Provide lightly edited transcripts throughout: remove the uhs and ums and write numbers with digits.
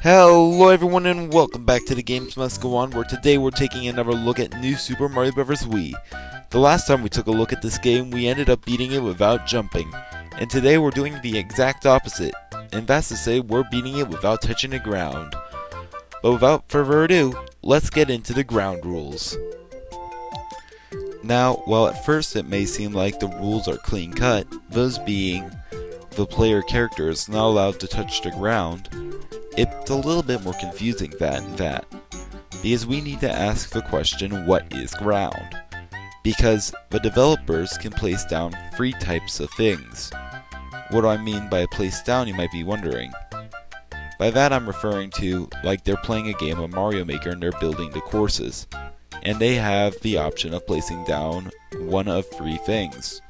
Hello everyone and welcome back to the Games Must Go On, where today we're taking another look at new Super Mario Bros Wii. The last time we took a look at this game, we ended up beating it without jumping, and today we're doing the exact opposite, and that's to say we're beating it without touching the ground. But without further ado, let's get into the ground rules. Now, while at first it may seem like the rules are clean cut, those being the player character is not allowed to touch the ground, it's a little bit more confusing than that, because we need to ask the question, what is ground? Because the developers can place down three types of things. What do I mean by place down, you might be wondering? By that I'm referring to, like they're playing a game of Mario Maker and they're building the courses, and they have the option of placing down one of three things.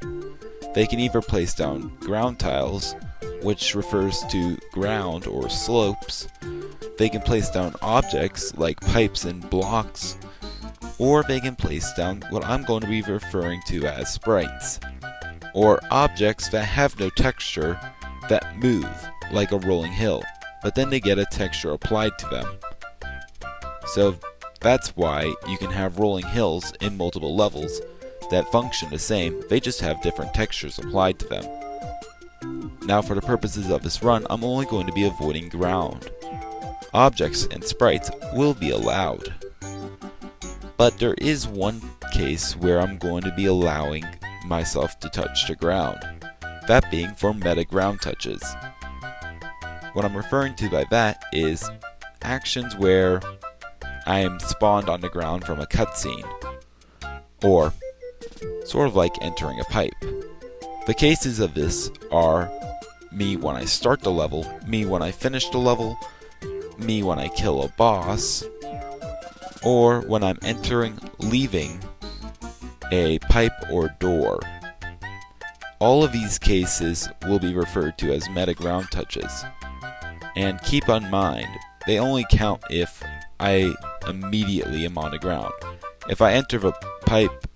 They can either place down ground tiles, which refers to ground or slopes. They can place down objects like pipes and blocks, or they can place down what I'm going to be referring to as sprites, or objects that have no texture that move like a rolling hill, but then they get a texture applied to them. So that's why you can have rolling hills in multiple levels that function the same, they just have different textures applied to them. Now for the purposes of this run, I'm only going to be avoiding ground. Objects and sprites will be allowed. But there is one case where I'm going to be allowing myself to touch the ground, that being for meta ground touches. What I'm referring to by that is actions where I am spawned on the ground from a cutscene, or sort of like entering a pipe. The cases of this are me when I start the level, me when I finish the level, me when I kill a boss, or when I'm leaving a pipe or door. All of these cases will be referred to as meta ground touches. And keep in mind, they only count if I immediately am on the ground. If I enter the pipe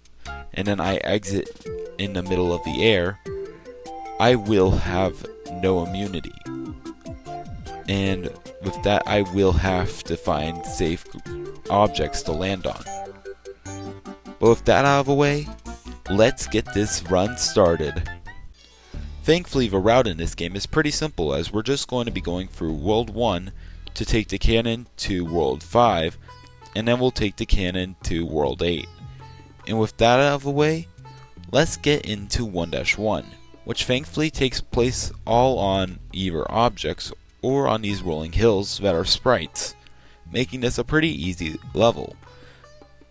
and then I exit in the middle of the air, I will have no immunity. And with that, I will have to find safe objects to land on. But with that out of the way, let's get this run started. Thankfully, the route in this game is pretty simple, as we're just going to be going through World 1 to take the cannon to World 5, and then we'll take the cannon to World 8. And with that out of the way, let's get into 1-1, which thankfully takes place all on either objects or on these rolling hills that are sprites, making this a pretty easy level.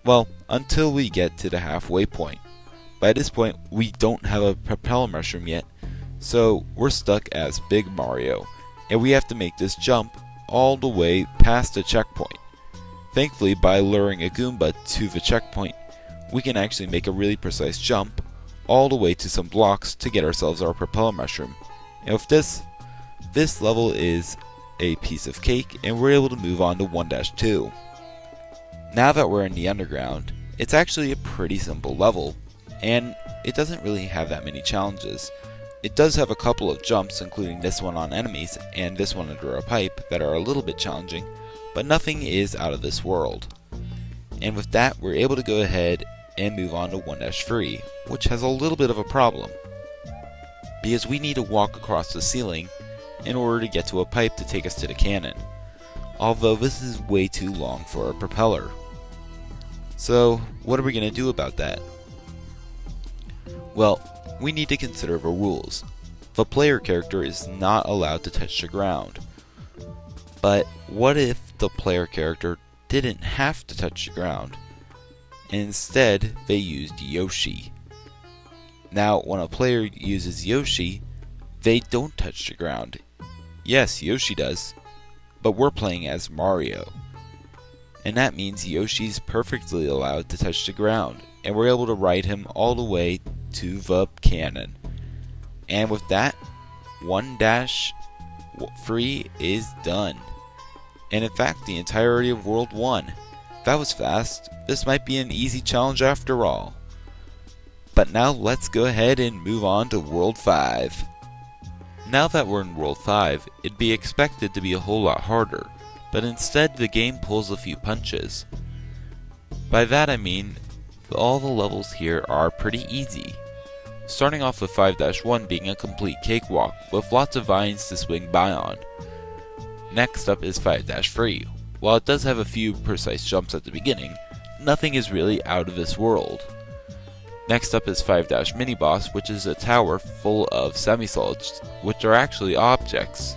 Well, until we get to the halfway point. By this point, we don't have a propeller mushroom yet, so we're stuck as Big Mario, and we have to make this jump all the way past the checkpoint. Thankfully, by luring a Goomba to the checkpoint, we can actually make a really precise jump all the way to some blocks to get ourselves our propeller mushroom. And with this level is a piece of cake, and we're able to move on to 1-2. Now that we're in the underground, it's actually a pretty simple level, and it doesn't really have that many challenges. It does have a couple of jumps, including this one on enemies and this one under a pipe, that are a little bit challenging, but nothing is out of this world. And with that, we're able to go ahead and move on to 1-3, which has a little bit of a problem, because we need to walk across the ceiling in order to get to a pipe to take us to the cannon, although this is way too long for a propeller. So what are we going to do about that? Well, we need to consider the rules. The player character is not allowed to touch the ground. But what if the player character didn't have to touch the ground, and instead they used Yoshi? Now, when a player uses Yoshi, they don't touch the ground. Yes, Yoshi does, but we're playing as Mario. And that means Yoshi's perfectly allowed to touch the ground, and we're able to ride him all the way to the cannon. And with that, 1-3 is done. And in fact, the entirety of World 1. That was fast. This might be an easy challenge after all. But now let's go ahead and move on to World 5. Now that we're in World 5, it'd be expected to be a whole lot harder, but instead the game pulls a few punches. By that I mean, all the levels here are pretty easy. Starting off with 5-1 being a complete cakewalk with lots of vines to swing by on. Next up is 5-3. While it does have a few precise jumps at the beginning, nothing is really out of this world. Next up is 5-mini boss, which is a tower full of semi-solids, which are actually objects.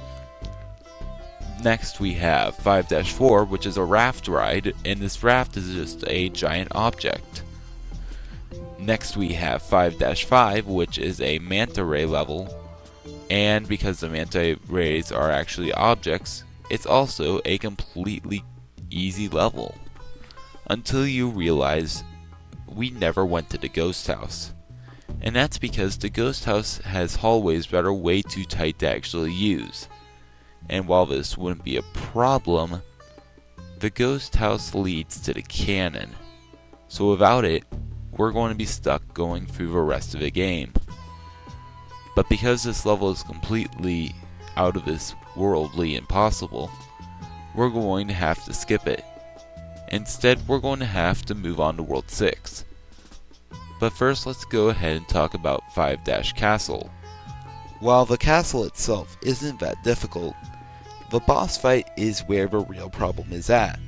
Next we have 5-4, which is a raft ride, and this raft is just a giant object. Next we have 5-5, which is a manta ray level, and because the manta rays are actually objects, it's also a completely easy level. Until you realize we never went to the ghost house. And that's because the ghost house has hallways that are way too tight to actually use. And while this wouldn't be a problem, the ghost house leads to the cannon. So without it, we're going to be stuck going through the rest of the game. But because this level is completely out of this worldly impossible, we're going to have to skip it. Instead, we're going to have to move on to World 6. But first, let's go ahead and talk about 5-Castle. While the castle itself isn't that difficult, the boss fight is where the real problem is at.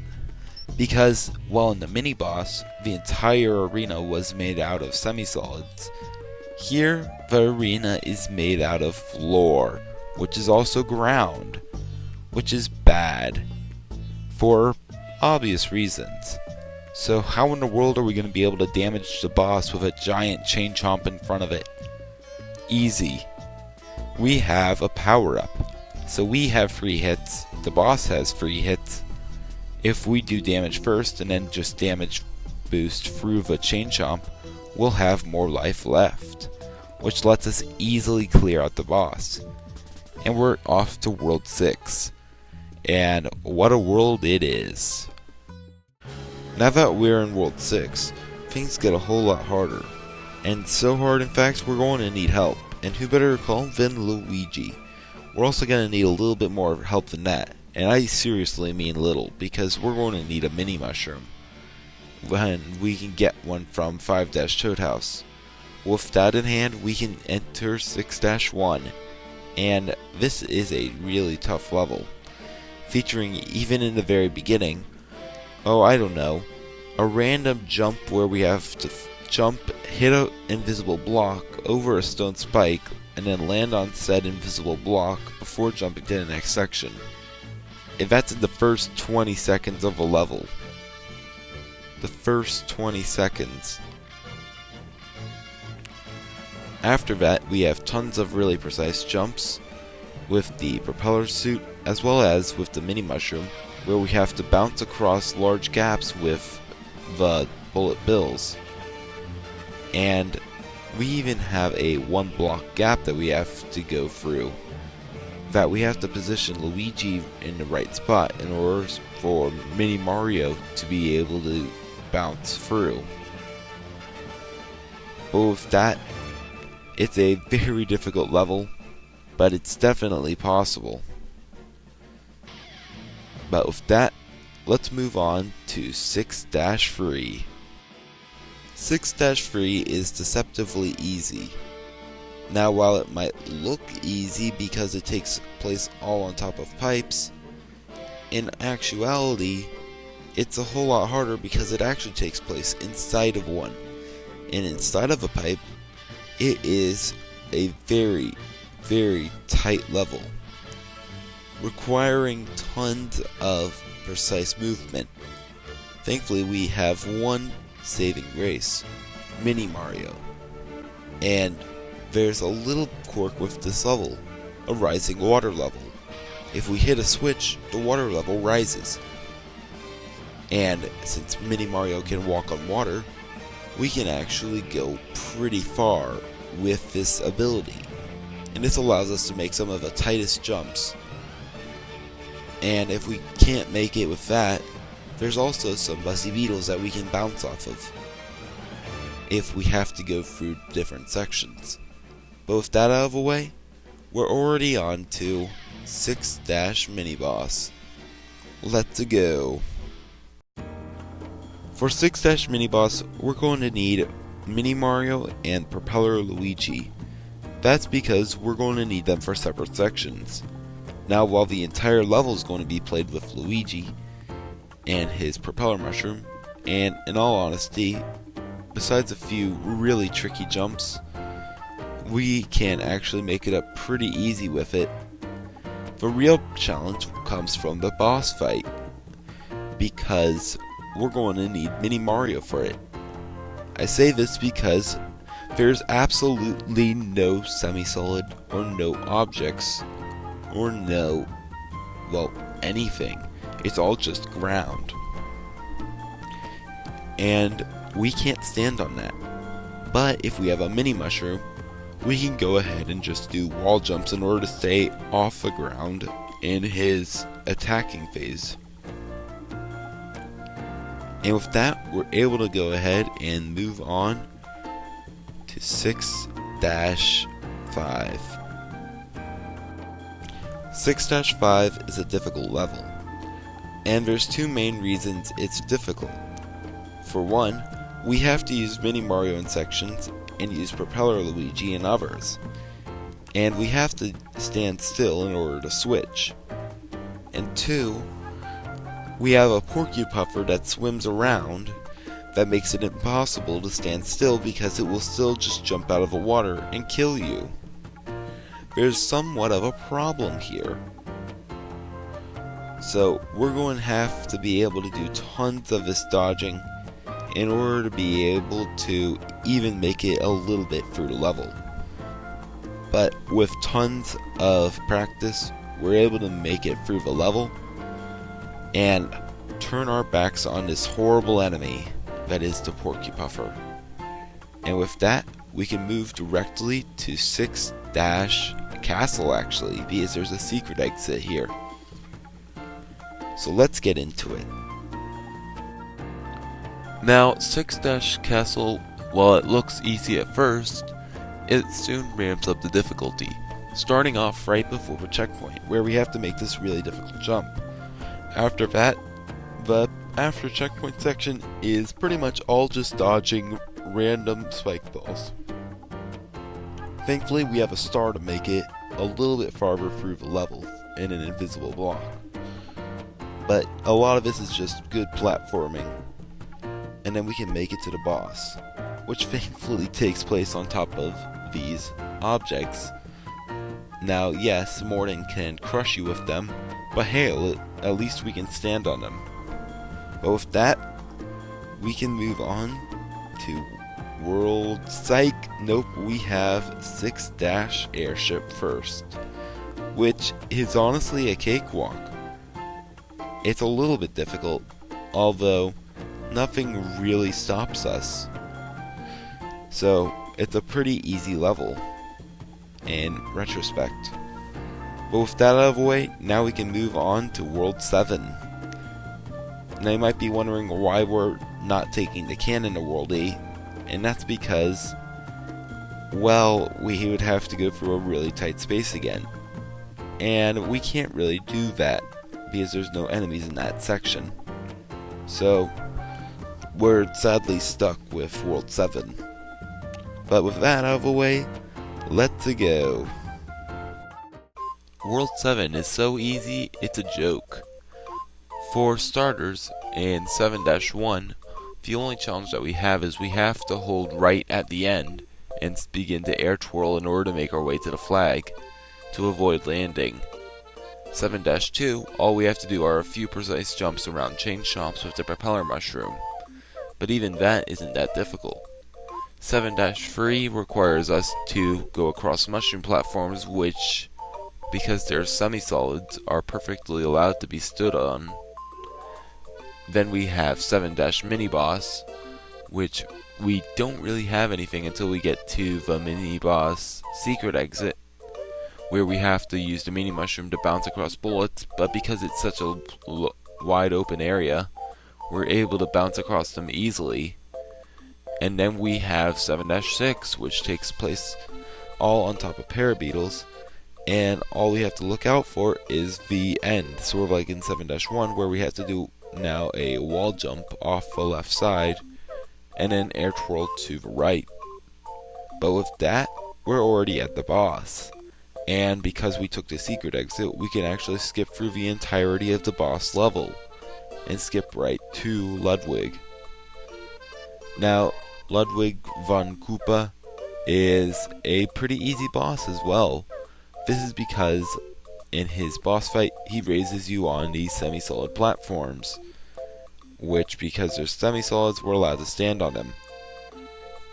Because, while in the mini-boss, the entire arena was made out of semi-solids, here, the arena is made out of floor, which is also ground, which is bad, for obvious reasons. So how in the world are we going to be able to damage the boss with a giant chain chomp in front of it? Easy. We have a power-up. So we have free hits, the boss has free hits. If we do damage first and then just damage boost through the chain chomp, we'll have more life left, which lets us easily clear out the boss. And we're off to World 6. And what a world it is. Now that we're in World 6, things get a whole lot harder. And so hard in fact we're going to need help. And who better to call than Luigi. We're also going to need a little bit more help than that. And I seriously mean little, because we're going to need a mini mushroom. When we can get one from 5-Toad House. With that in hand, we can enter 6-1. And this is a really tough level. Featuring, even in the very beginning, a random jump where we have to jump, hit an invisible block over a stone spike, and then land on said invisible block before jumping to the next section. If that's in the first 20 seconds of a level. The first 20 seconds. After that, we have tons of really precise jumps with the propeller suit, as well as with the mini mushroom, where we have to bounce across large gaps with the bullet bills. And we even have a 1 block gap that we have to go through, that we have to position Luigi in the right spot in order for Mini Mario to be able to bounce through. But with that, it's a very difficult level, but it's definitely possible. But with that, let's move on to 6-3. 6-3 is deceptively easy. Now, while it might look easy because it takes place all on top of pipes, in actuality, it's a whole lot harder because it actually takes place inside of one. And inside of a pipe, it is a very, very tight level, requiring tons of precise movement. Thankfully, we have one saving grace, Mini Mario. And there's a little quirk with this level, a rising water level. If we hit a switch, the water level rises. And since Mini Mario can walk on water, we can actually go pretty far with this ability. And this allows us to make some of the tightest jumps. And if we can't make it with that, there's also some Buzzy Beetles that we can bounce off of if we have to go through different sections. But with that out of the way, we're already on to 6-Mini Boss. let's go. For 6 mini boss, we're going to need Mini Mario and Propeller Luigi. That's because we're going to need them for separate sections. Now, while the entire level is going to be played with Luigi and his propeller mushroom, and in all honesty, besides a few really tricky jumps, we can actually make it up pretty easy with it. The real challenge comes from the boss fight, because we're going to need Mini Mario for it. I say this because there's absolutely no semi-solid or no objects or no, well, anything. It's all just ground. And we can't stand on that. But if we have a mini mushroom, we can go ahead and just do wall jumps in order to stay off the ground in his attacking phase. And with that, we're able to go ahead and move on to 6-5. 6-5 is a difficult level, and there's two main reasons it's difficult. For one, we have to use Mini Mario in sections and use Propeller Luigi in others, and we have to stand still in order to switch. And two, we have a Porcupuffer that swims around that makes it impossible to stand still because it will still just jump out of the water and kill you. There's somewhat of a problem here. So we're going to have to be able to do tons of this dodging in order to be able to even make it a little bit through the level. But with tons of practice, we're able to make it through the level and turn our backs on this horrible enemy that is the Porcupuffer. And with that, we can move directly to 6-Castle actually, because there's a secret exit here. So let's get into it. Now, 6-Castle, while it looks easy at first, it soon ramps up the difficulty, starting off right before the checkpoint, where we have to make this really difficult jump. After that, the after checkpoint section is pretty much all just dodging random spike balls. Thankfully, we have a star to make it a little bit farther through the level in an invisible block. But a lot of this is just good platforming, and then we can make it to the boss, which thankfully takes place on top of these objects. Now, yes, Morden can crush you with them, but hey, at least we can stand on them. But with that, we can move on to World Psych. Nope, we have 6-Airship first, which is honestly a cakewalk. It's a little bit difficult, although nothing really stops us. So it's a pretty easy level in retrospect. But with that out of the way, now we can move on to World 7. Now you might be wondering why we're not taking the cannon to World 8, and that's because, well, we would have to go through a really tight space again. And we can't really do that, because there's no enemies in that section. So, we're sadly stuck with World 7. But with that out of the way, let's go. World 7 is so easy, it's a joke. For starters, in 7-1, the only challenge that we have is we have to hold right at the end and begin to air twirl in order to make our way to the flag to avoid landing. 7-2, all we have to do are a few precise jumps around chain shops with the propeller mushroom, but even that isn't that difficult. 7-3 requires us to go across mushroom platforms which, because they're semi-solids, are perfectly allowed to be stood on. Then we have 7-mini boss, which we don't really have anything until we get to the mini boss secret exit, where we have to use the mini mushroom to bounce across bullets, but because it's such a wide open area, we're able to bounce across them easily. And then we have 7-6, which takes place all on top of Parabeetles, and all we have to look out for is the end, sort of like in 7-1, where we have to do now a wall jump off the left side and an air twirl to the right. But with that, we're already at the boss. And because we took the secret exit, we can actually skip through the entirety of the boss level and skip right to Ludwig. Now, Ludwig von Koopa is a pretty easy boss as well. This is because in his boss fight, he raises you on these semi-solid platforms, which, because they're semi-solids, we're allowed to stand on them.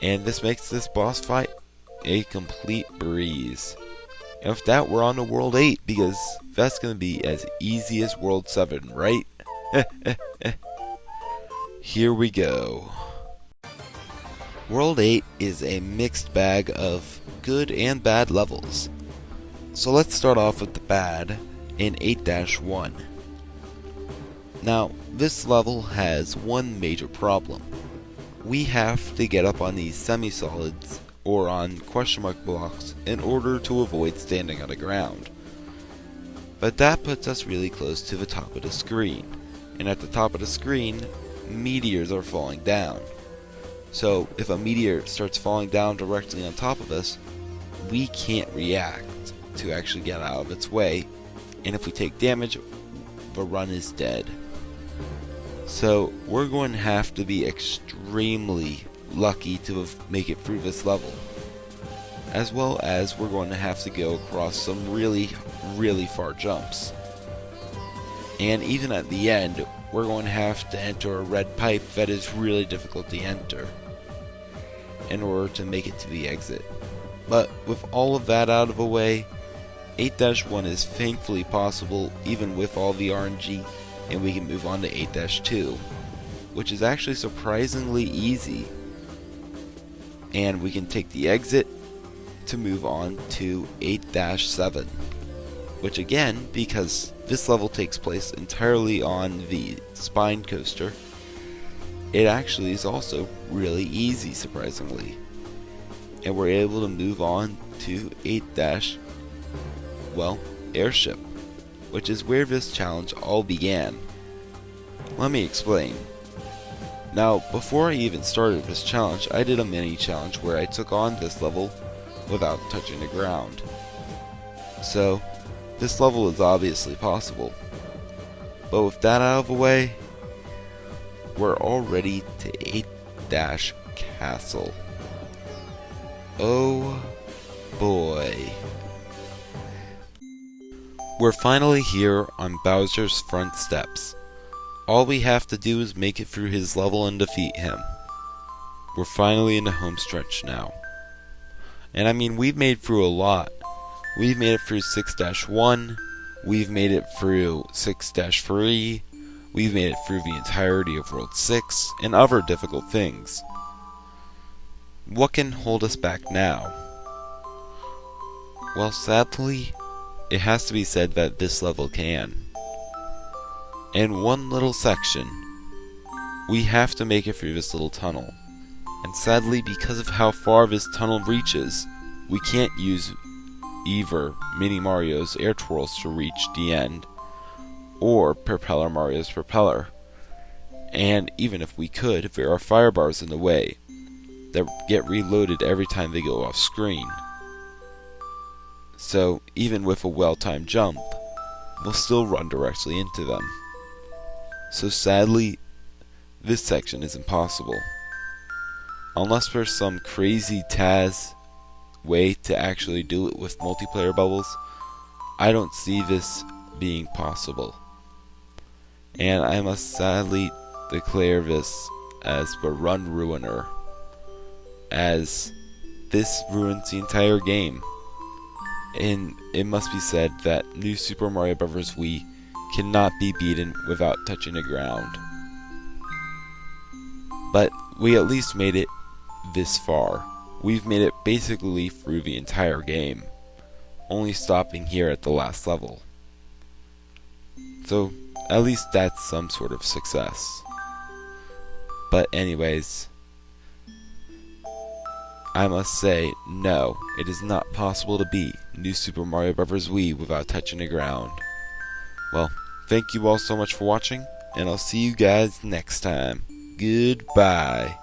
And this makes this boss fight a complete breeze. And with that, we're on to World 8, because that's going to be as easy as World 7, right? Here we go. World 8 is a mixed bag of good and bad levels. So let's start off with the bad in 8-1. Now, this level has one major problem. We have to get up on these semi-solids or on question mark blocks in order to avoid standing on the ground. But that puts us really close to the top of the screen, and at the top of the screen, meteors are falling down. So if a meteor starts falling down directly on top of us, we can't react to actually get out of its way, and if we take damage, the run is dead. So we're going to have to be extremely lucky to make it through this level, as well as we're going to have to go across some really far jumps. And even at the end, we're going to have to enter a red pipe that is really difficult to enter in order to make it to the exit. But with all of that out of the way, 8-1 is thankfully possible even with all the RNG, and we can move on to 8-2, which is actually surprisingly easy. And we can take the exit to move on to 8-7, which again, because this level takes place entirely on the spine coaster, it actually is also really easy, surprisingly. And we're able to move on to 8-airship, which is where this challenge all began. Let me explain. Now, before I even started this challenge, I did a mini challenge where I took on this level without touching the ground. So, this level is obviously possible. But with that out of the way, we're already to 8-castle. Oh boy. We're finally here on Bowser's front steps. All we have to do is make it through his level and defeat him. We're finally in the home stretch now. And I mean, we've made through a lot. We've made it through 6-1, we've made it through 6-3, we've made it through the entirety of World 6, and other difficult things. What can hold us back now? Well, sadly, it has to be said that this level can. In one little section, we have to make it through this little tunnel. And sadly, because of how far this tunnel reaches, we can't use either Mini Mario's air twirls to reach the end, or Propeller Mario's propeller. And even if we could, there are fire bars in the way that get reloaded every time they go off screen. So even with a well-timed jump, we'll still run directly into them. So sadly, this section is impossible. Unless there's some crazy Taz way to actually do it with multiplayer bubbles, I don't see this being possible. And I must sadly declare this as the run ruiner, as this ruins the entire game. And it must be said that New Super Mario Bros Wii cannot be beaten without touching the ground. But we at least made it this far. We've made it basically through the entire game, only stopping here at the last level. So at least that's some sort of success. But anyways, I must say, no, it is not possible to beat New Super Mario Bros Wii without touching the ground. Well, thank you all so much for watching, and I'll see you guys next time. Goodbye.